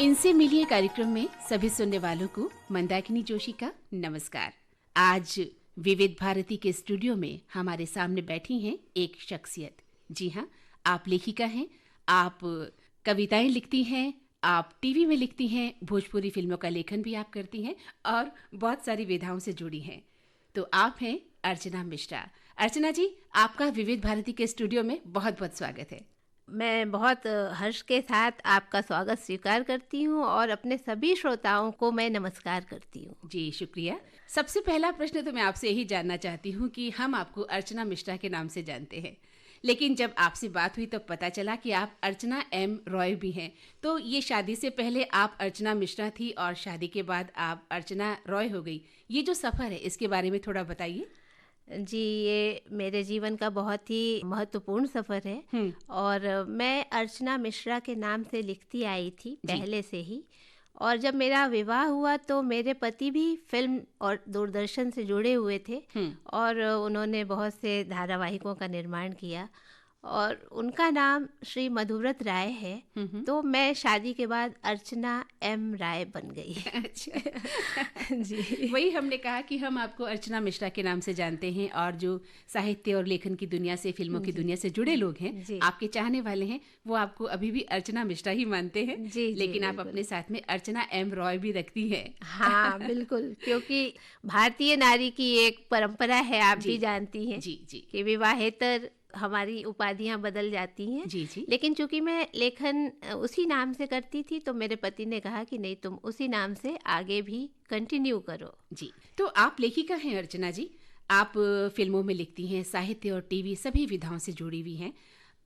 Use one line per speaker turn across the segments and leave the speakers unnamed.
इनसे मिलिए कार्यक्रम में सभी सुनने वालों को मंदाकिनी जोशी का नमस्कार। आज विविध भारती के स्टूडियो में हमारे सामने बैठी हैं एक शख्सियत। जी हाँ, आप लेखिका हैं, आप कविताएं लिखती हैं, आप टीवी में लिखती हैं, भोजपुरी फिल्मों का लेखन भी आप करती हैं और बहुत सारी विधाओं से जुड़ी हैं। तो आप हैं अर्चना मिश्रा। अर्चना जी, आपका विविध भारती के स्टूडियो में बहुत बहुत स्वागत है।
मैं बहुत हर्ष के साथ आपका स्वागत स्वीकार करती हूँ और अपने सभी श्रोताओं को मैं नमस्कार करती हूँ।
जी शुक्रिया। सबसे पहला प्रश्न तो मैं आपसे यही जानना चाहती हूँ कि हम आपको अर्चना मिश्रा के नाम से जानते हैं, लेकिन जब आपसे बात हुई तो पता चला कि आप अर्चना एम रॉय भी हैं। तो ये शादी से पहले आप अर्चना मिश्रा थी और शादी के बाद आप अर्चना रॉय हो गई। ये जो सफ़र है इसके बारे में थोड़ा बताइए।
जी, ये मेरे जीवन का बहुत ही महत्वपूर्ण सफ़र है और मैं अर्चना मिश्रा के नाम से लिखती आई थी पहले से ही। और जब मेरा विवाह हुआ तो मेरे पति भी फिल्म और दूरदर्शन से जुड़े हुए थे और उन्होंने बहुत से धारावाहिकों का निर्माण किया और उनका नाम श्री मधुव्रत राय है। तो मैं शादी के बाद अर्चना एम राय बन गई।
अच्छा
जी,
वही हमने कहा कि हम आपको अर्चना मिश्रा के नाम से जानते हैं और जो साहित्य और लेखन की दुनिया से, फिल्मों की दुनिया से जुड़े लोग हैं, आपके चाहने वाले हैं, वो आपको अभी भी अर्चना मिश्रा ही मानते हैं। लेकिन आप अपने साथ में अर्चना एम रॉय भी रखती हैं।
हाँ बिल्कुल, क्योंकि भारतीय नारी की एक परंपरा है, आप भी जानती हैं
जी
कि विवाहेतर हमारी उपाधियां बदल जाती हैं।
जी।
लेकिन चूंकि मैं लेखन उसी नाम से करती थी तो मेरे पति ने कहा कि नहीं, तुम उसी नाम से आगे भी कंटिन्यू करो।
जी, तो आप लेखिका हैं अर्चना जी, आप फिल्मों में लिखती हैं, साहित्य और टीवी सभी विधाओं से जुड़ी हुई हैं।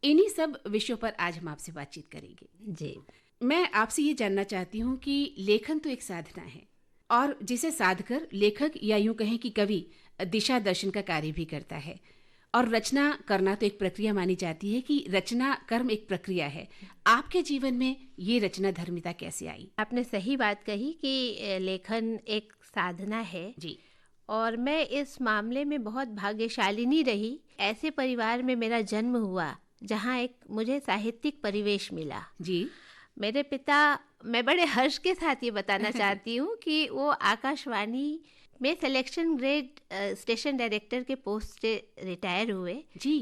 इन्हीं सब विषयों पर आज हम आपसे बातचीत करेंगे।
जी,
मैं आपसे ये जानना चाहती हूँ कि लेखन तो एक साधना है और जिसे साध कर लेखक या यूं कहें कि कवि दिशा दर्शन का कार्य भी करता है, और रचना करना तो एक प्रक्रिया मानी जाती है कि रचना कर्म एक प्रक्रिया है। आपके जीवन में ये रचना धर्मिता कैसे आई?
आपने सही बात कही कि लेखन एक साधना है
जी।
और मैं इस मामले में बहुत भाग्यशालिनी रही। ऐसे परिवार में मेरा जन्म हुआ जहाँ एक मुझे साहित्यिक परिवेश मिला।
जी।
मेरे पिता, मैं बड़े हर्ष के साथ ये बताना चाहती हूँ कि वो आकाशवाणी में सिलेक्शन ग्रेड स्टेशन डायरेक्टर के पोस्ट से रिटायर हुए।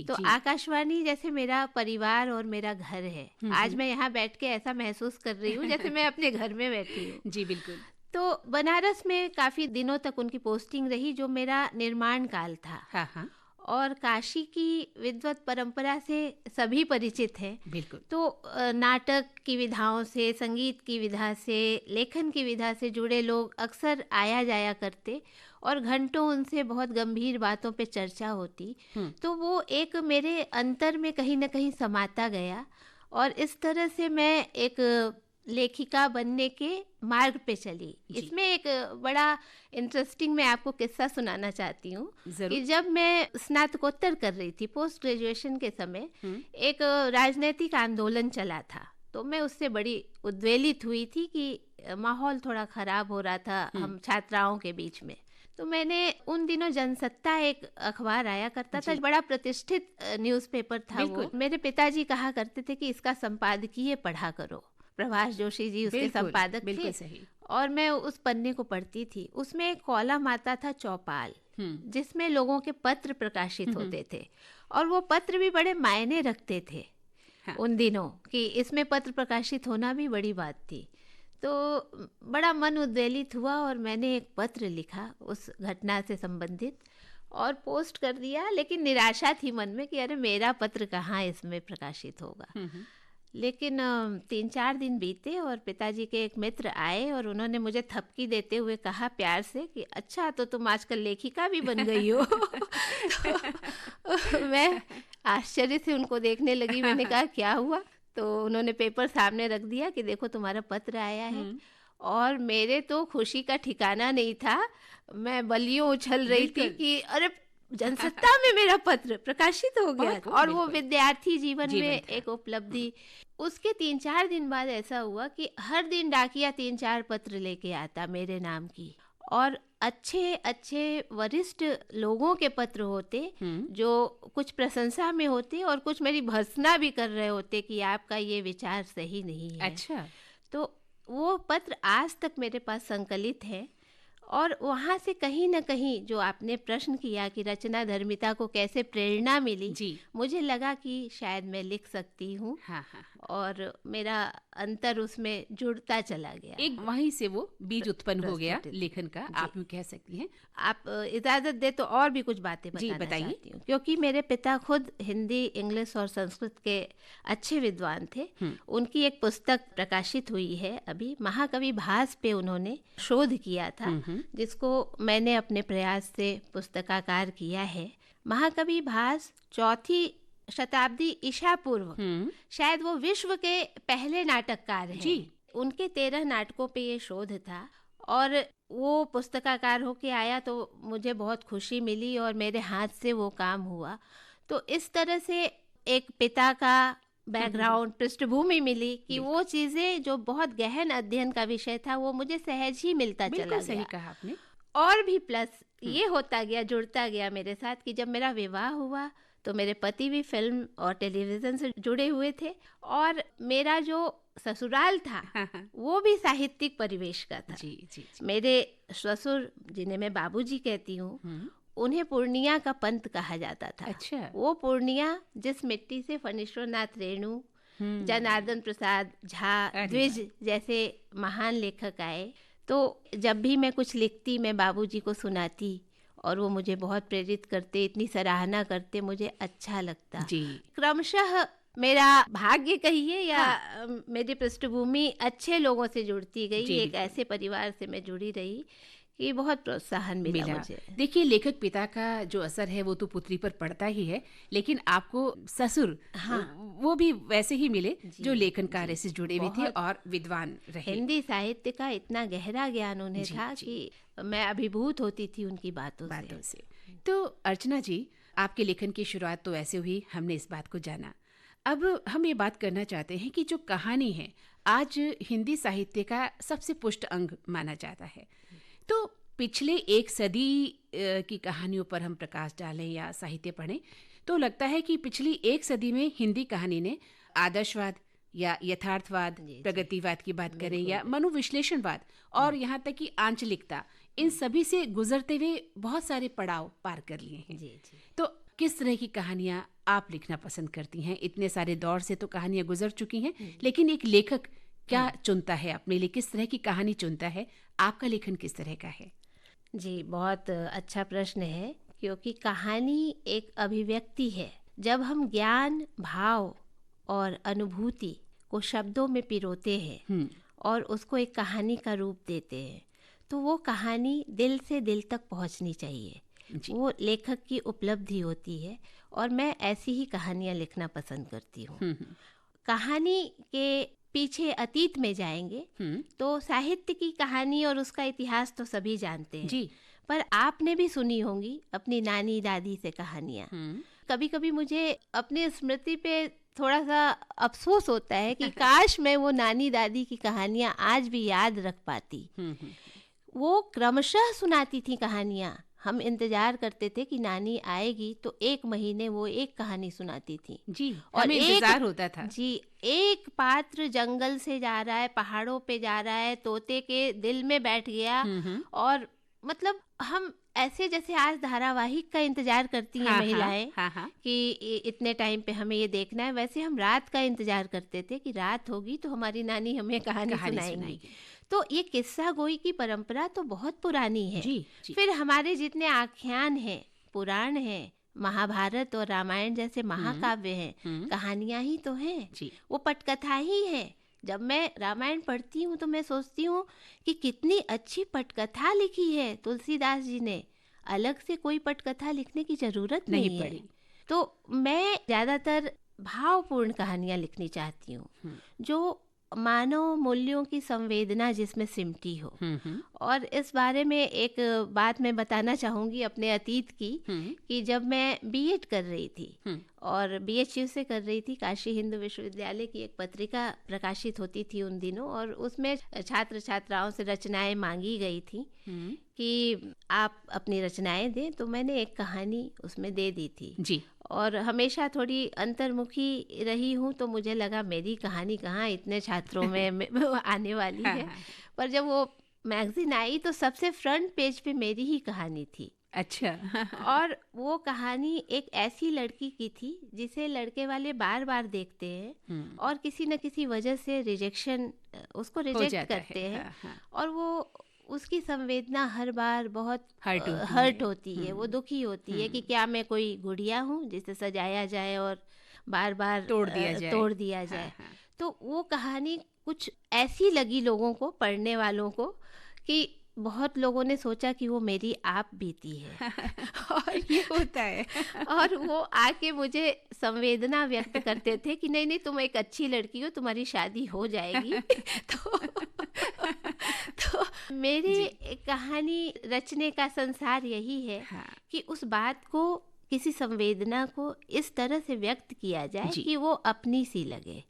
तो आकाशवाणी जैसे मेरा परिवार और मेरा घर है। आज मैं यहाँ बैठ के ऐसा महसूस कर रही हूँ जैसे मैं अपने घर में बैठी हूँ।
जी बिल्कुल।
तो बनारस में काफ़ी दिनों तक उनकी पोस्टिंग रही, जो मेरा निर्माण काल था।
हाँ।
और काशी की विद्वत परंपरा से सभी परिचित हैं।
बिल्कुल।
तो नाटक की विधाओं से, संगीत की विधा से, लेखन की विधा से जुड़े लोग अक्सर आया जाया करते और घंटों उनसे बहुत गंभीर बातों पे चर्चा होती। तो वो एक मेरे अंतर में कहीं ना कहीं समाता गया और इस तरह से मैं एक लेखिका बनने के मार्ग पे चली। इसमें एक बड़ा इंटरेस्टिंग मैं आपको किस्सा सुनाना चाहती हूँ कि जब मैं स्नातकोत्तर कर रही थी, पोस्ट ग्रेजुएशन के समय, एक राजनीतिक आंदोलन चला था। तो मैं उससे बड़ी उद्वेलित हुई थी कि माहौल थोड़ा खराब हो रहा था हम छात्राओं के बीच में। तो मैंने उन दिनों जनसत्ता एक अखबार आया करता था, बड़ा प्रतिष्ठित न्यूज़पेपर था वो। मेरे पिताजी कहा करते थे कि इसका संपादकीय पढ़ा करो। प्रभाष जोशी जी उसके संपादक थे।
सही।
और मैं उस पन्ने को पढ़ती थी। उसमें एक कॉलम आता था चौपाल, जिसमें लोगों के पत्र प्रकाशित होते थे और वो पत्र भी बड़े मायने रखते थे उन दिनों, कि इसमें पत्र प्रकाशित होना भी बड़ी बात थी। तो बड़ा मन उद्वेलित हुआ और मैंने एक पत्र लिखा उस घटना से संबंधित और पोस्ट कर दिया। लेकिन निराशा थी मन में कि अरे मेरा पत्र कहाँ इसमें प्रकाशित होगा। लेकिन 3-4 दिन बीते और पिताजी के एक मित्र आए और उन्होंने मुझे थपकी देते हुए कहा प्यार से कि अच्छा, तो तुम आजकल लेखिका भी बन गई हो। तो मैं आश्चर्य से उनको देखने लगी। मैंने कहा क्या हुआ? तो उन्होंने पेपर सामने रख दिया कि देखो तुम्हारा पत्र आया है। और मेरे तो खुशी का ठिकाना नहीं था। मैं बलियों उछल रही थी कि अरे जनसत्ता में मेरा पत्र प्रकाशित हो गया। और वो विद्यार्थी जीवन में एक उपलब्धि। उसके 3-4 दिन बाद ऐसा हुआ कि हर दिन डाकिया 3-4 पत्र लेके आता मेरे नाम की, और अच्छे अच्छे वरिष्ठ लोगों के पत्र होते जो कुछ प्रशंसा में होते और कुछ मेरी भर्त्सना भी कर रहे होते कि आपका ये विचार सही नहीं है।
अच्छा।
तो वो पत्र आज तक मेरे पास संकलित हैं। और वहाँ से कहीं न कहीं जो आपने प्रश्न किया कि रचना धर्मिता को कैसे प्रेरणा मिली,
जी।
मुझे लगा कि शायद मैं लिख सकती हूँ
हाँ हाँ।
और मेरा अंतर उसमें जुड़ता चला गया।
एक वहीं से वो बीज उत्पन्न हो गया
प्रस्फुटित।
लेखन का,
जी।
आप यूँ कह सकती हैं।
आप इजाज़त दे तो और भी कुछ बातें
जी,
बताना
बताइए।
चाहती हूँ, क्योंकि मेरे पिता खुद हिंदी, इंग्लिश और संस्कृत के अच्छे विद्वान थे। उनकी एक पुस्तक प्रकाशित हुई है अभी, महाकवि भास पे उन्होंने शोध किया था, जिसको मैंने अपने प्रयास से पुस्तकाकार किया है। महाकवि भास 4वीं शताब्दी ईसा पूर्व, शायद वो विश्व के पहले नाटककार हैं।
जी।
उनके 13 नाटकों पे ये शोध था और वो पुस्तकाकार होके आया तो मुझे बहुत खुशी मिली और मेरे हाथ से वो काम हुआ। तो इस तरह से एक पिता का बैकग्राउंड, पृष्ठभूमि मिली कि वो चीज़ें जो बहुत गहन अध्ययन का विषय था वो मुझे सहज ही मिलता चला
बिल्कुल सही
गया।
कहा आपने।
और भी प्लस ये होता गया, जुड़ता गया मेरे साथ कि जब मेरा विवाह हुआ तो मेरे पति भी फिल्म और टेलीविज़न से जुड़े हुए थे और मेरा जो ससुराल था
हाँ हाँ।
वो भी साहित्यिक परिवेश का था।
जी जी।
मेरे ससुर, जिन्हें मैं बाबूजी कहती हूँ, उन्हें पूर्णिया का पंत कहा जाता था।
अच्छा।
वो पूर्णिया जिस मिट्टी से फणीश्वरनाथ रेणु, जनार्दन प्रसाद झा,
अरे
द्विज जैसे महान लेखक आए, तो जब भी मैं कुछ लिखती मैं बाबूजी को सुनाती और वो मुझे बहुत प्रेरित करते, इतनी सराहना करते, मुझे अच्छा लगता।
जी।
क्रमशः मेरा भाग्य कहिए या मेरी पृष्ठभूमि अच्छे लोगों से जुड़ती गई।
जी,
एक
बिल्कुल।
ऐसे परिवार से मैं जुड़ी रही कि बहुत प्रोत्साहन मिला मुझे।
देखिए, लेखक पिता का जो असर है वो तो पुत्री पर पड़ता ही है, लेकिन आपको ससुर वो भी वैसे ही मिले जो लेखन कार्य से जुड़े हुए थे और विद्वान रहे।
हिंदी साहित्य का इतना गहरा ज्ञान उन्हें था कि मैं अभिभूत होती थी उनकी बातों
से। तो अर्चना जी, आपके लेखन की शुरुआत तो ऐसे हुई, हमने इस बात को जाना। अब हम ये बात करना चाहते हैं कि जो कहानी है आज हिंदी साहित्य का सबसे पुष्ट अंग माना जाता है। तो पिछले एक सदी की कहानियों पर हम प्रकाश डालें या साहित्य पढ़ें तो लगता है कि पिछली एक सदी में हिंदी कहानी ने आदर्शवाद या यथार्थवाद, प्रगतिवाद की बात करें या मनोविश्लेषणवाद और यहाँ तक कि आंचलिकता, इन सभी से गुजरते हुए बहुत सारे पड़ाव पार कर लिए हैं। तो किस तरह की कहानियाँ आप लिखना पसंद करती हैं? इतने सारे दौर से तो कहानियाँ गुजर चुकी हैं, लेकिन एक लेखक क्या चुनता है अपने लिए, किस तरह की कहानी चुनता है? आपका लेखन किस तरह का है?
जी, बहुत अच्छा प्रश्न है, क्योंकि कहानी एक अभिव्यक्ति है। जब हम ज्ञान, भाव और अनुभूति को शब्दों में पिरोते हैं और उसको एक कहानी का रूप देते हैं, तो वो कहानी दिल से दिल तक पहुंचनी चाहिए। वो लेखक की उपलब्धि होती है और मैं ऐसी ही कहानियाँ लिखना पसंद करती हूँ। कहानी के पीछे अतीत में जाएंगे तो साहित्य की कहानी और उसका इतिहास तो सभी जानते हैं
जी।
पर आपने भी सुनी होंगी अपनी नानी दादी से कहानियाँ। कभी कभी मुझे अपनी स्मृति पे थोड़ा सा अफसोस होता है कि काश मैं वो नानी दादी की कहानियाँ आज भी याद रख पाती। वो क्रमशः सुनाती थी कहानियाँ। हम इंतजार करते थे कि नानी आएगी तो एक महीने वो एक कहानी सुनाती थी।
जी,
और
हमें इंतजार होता था।
जी, एक पात्र जंगल से जा रहा है, पहाड़ों पे जा रहा है, तोते के दिल में बैठ गया और मतलब हम ऐसे जैसे आज धारावाहिक का इंतजार करती हैं महिलाएं कि इतने टाइम पे हमें ये देखना है, वैसे हम रात का इंतजार करते थे कि रात होगी तो हमारी नानी हमें कहानी सुनाएंगी। तो ये किस्सा गोई की परंपरा तो बहुत पुरानी है।
जी, जी।
फिर हमारे जितने आख्यान हैं, पुराण हैं, महाभारत और रामायण जैसे महाकाव्य हैं, कहानियां ही तो हैं, वो पटकथा ही है। जब मैं रामायण पढ़ती हूँ तो मैं सोचती हूँ कि कितनी अच्छी पटकथा लिखी है तुलसीदास जी ने, अलग से कोई पटकथा लिखने की जरूरत नहीं पड़ी। तो मैं ज़्यादातर भावपूर्ण कहानियाँ लिखनी चाहती हूँ जो मानव मूल्यों की संवेदना जिसमें सिमटी हो। और इस बारे में एक बात मैं बताना चाहूँगी अपने अतीत की, कि जब मैं बीएड कर रही थी और बीएचयू से कर रही थी, काशी हिंदू विश्वविद्यालय की एक पत्रिका प्रकाशित होती थी उन दिनों, और उसमें छात्र छात्राओं से रचनाएं मांगी गई थी कि आप अपनी रचनाएं दें। तो मैंने एक कहानी उसमें दे दी थी
जी।
और हमेशा थोड़ी अंतर्मुखी रही हूँ, तो मुझे लगा मेरी कहानी कहाँ इतने छात्रों में आने वाली
हाँ,
है।
हाँ।
पर जब वो मैगजीन आई तो सबसे फ्रंट पेज पे मेरी ही कहानी थी।
अच्छा।
और वो कहानी एक ऐसी लड़की की थी जिसे लड़के वाले बार बार देखते हैं और किसी न किसी वजह से उसको
हो
रिजेक्ट
जाता
करते
है।
हैं।
हाँ, हाँ।
और वो उसकी संवेदना हर बार बहुत
हर्ट होती
हर्ट
है।
होती है, वो दुखी होती है कि क्या मैं कोई गुड़िया हूँ जिसे सजाया जाए और बार बार
तोड़ दिया जाए।
तोड़ दिया
हाँ,
जाए।
हाँ।
तो वो कहानी कुछ ऐसी लगी लोगों को, पढ़ने वालों को, कि बहुत लोगों ने सोचा कि वो मेरी आप बीती है। और
ये होता है।
और वो आके मुझे संवेदना व्यक्त करते थे कि नहीं नहीं, तुम एक अच्छी लड़की हो, तुम्हारी शादी हो जाएगी। तो मेरी
जी।
कहानी रचने का संसार यही है
हाँ।
कि उस बात को, किसी संवेदना को इस तरह से व्यक्त किया जाए
जी।
कि वो अपनी सी लगे,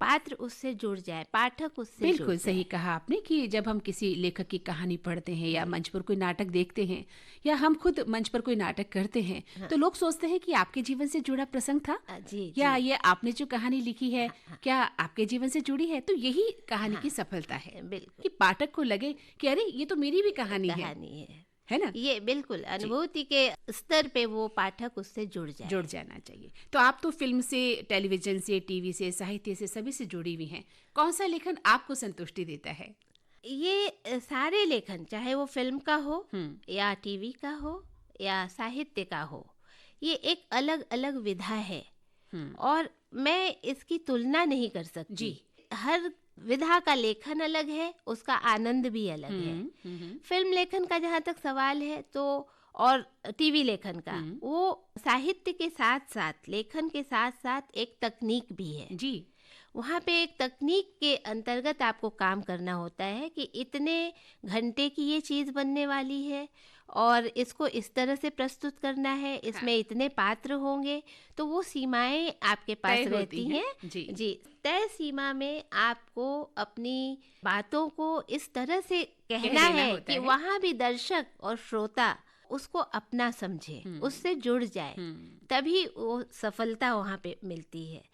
पात्र उससे जुड़ जाए, पाठक उससे जुड़
बिल्कुल
जाए।
सही कहा आपने कि जब हम किसी लेखक की कहानी पढ़ते हैं या मंच पर कोई नाटक देखते हैं या हम खुद मंच पर कोई नाटक करते हैं, तो लोग सोचते हैं कि आपके जीवन से जुड़ा प्रसंग था
जी
या
जी।
ये आपने जो कहानी लिखी है क्या आपके जीवन से जुड़ी है। तो यही कहानी की सफलता है
बिल्कुल
कि पाठक को लगे कि अरे ये तो मेरी भी कहानी है ना।
ये बिल्कुल अनुभूति के स्तर पे वो पाठक उससे जुड़
जुड़ जाना चाहिए। तो आप तो फिल्म से, टेलीविजन से, टीवी से, साहित्य से, सभी से जुड़ी हुई हैं। कौन सा लेखन आपको संतुष्टि देता है?
ये सारे लेखन, चाहे वो फिल्म का हो या टीवी का हो या साहित्य का हो, ये एक अलग अलग विधा है और मैं इसकी तुलना नहीं कर सकती
जी।
हर विधा का लेखन अलग है, उसका आनंद भी अलग है। फिल्म लेखन का जहाँ तक सवाल है तो, और टीवी लेखन का, वो साहित्य के साथ साथ, लेखन के साथ साथ एक तकनीक भी है
जी।
वहाँ पे एक तकनीक के अंतर्गत आपको काम करना होता है कि इतने घंटे की ये चीज़ बनने वाली है और इसको इस तरह से प्रस्तुत करना है, इसमें इतने पात्र होंगे, तो वो सीमाएं आपके पास
तय होती
रहती
हैं।
हैं।
जी।
जी, तय सीमा में आपको अपनी बातों को इस तरह से कहना
देना
है
होता
कि
है।
वहाँ भी दर्शक और श्रोता उसको अपना समझे, उससे जुड़ जाए, तभी वो सफलता वहाँ पे मिलती है।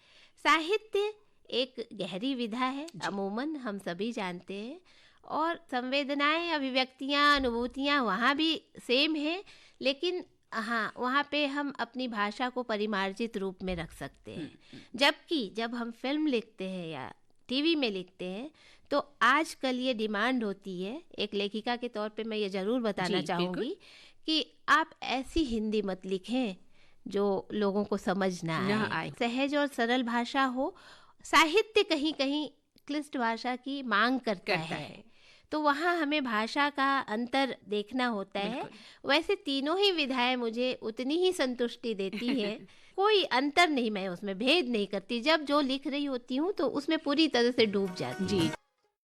साहित्य एक गहरी विधा है, अमूमन हम सभी जानते हैं, और संवेदनाएं, अभिव्यक्तियां, अनुभूतियां वहाँ भी सेम हैं, लेकिन हाँ, वहाँ पे हम अपनी भाषा को परिमार्जित रूप में रख सकते हैं। जबकि जब हम फिल्म लिखते हैं या टीवी में लिखते हैं तो आजकल ये डिमांड होती है, एक लेखिका के तौर पे मैं ये ज़रूर बताना चाहूँगी कि आप ऐसी हिंदी मत लिखें जो लोगों को समझ ना आए, सहज और सरल भाषा हो। साहित्य कहीं कहीं क्लिष्ट भाषा की मांग करता है, तो वहाँ हमें भाषा का अंतर देखना होता है। वैसे तीनों ही विधाएं मुझे उतनी ही संतुष्टि देती हैं, कोई अंतर नहीं, मैं उसमें भेद नहीं करती। जब जो लिख रही होती हूँ तो उसमें पूरी तरह से डूब जाती हूँ।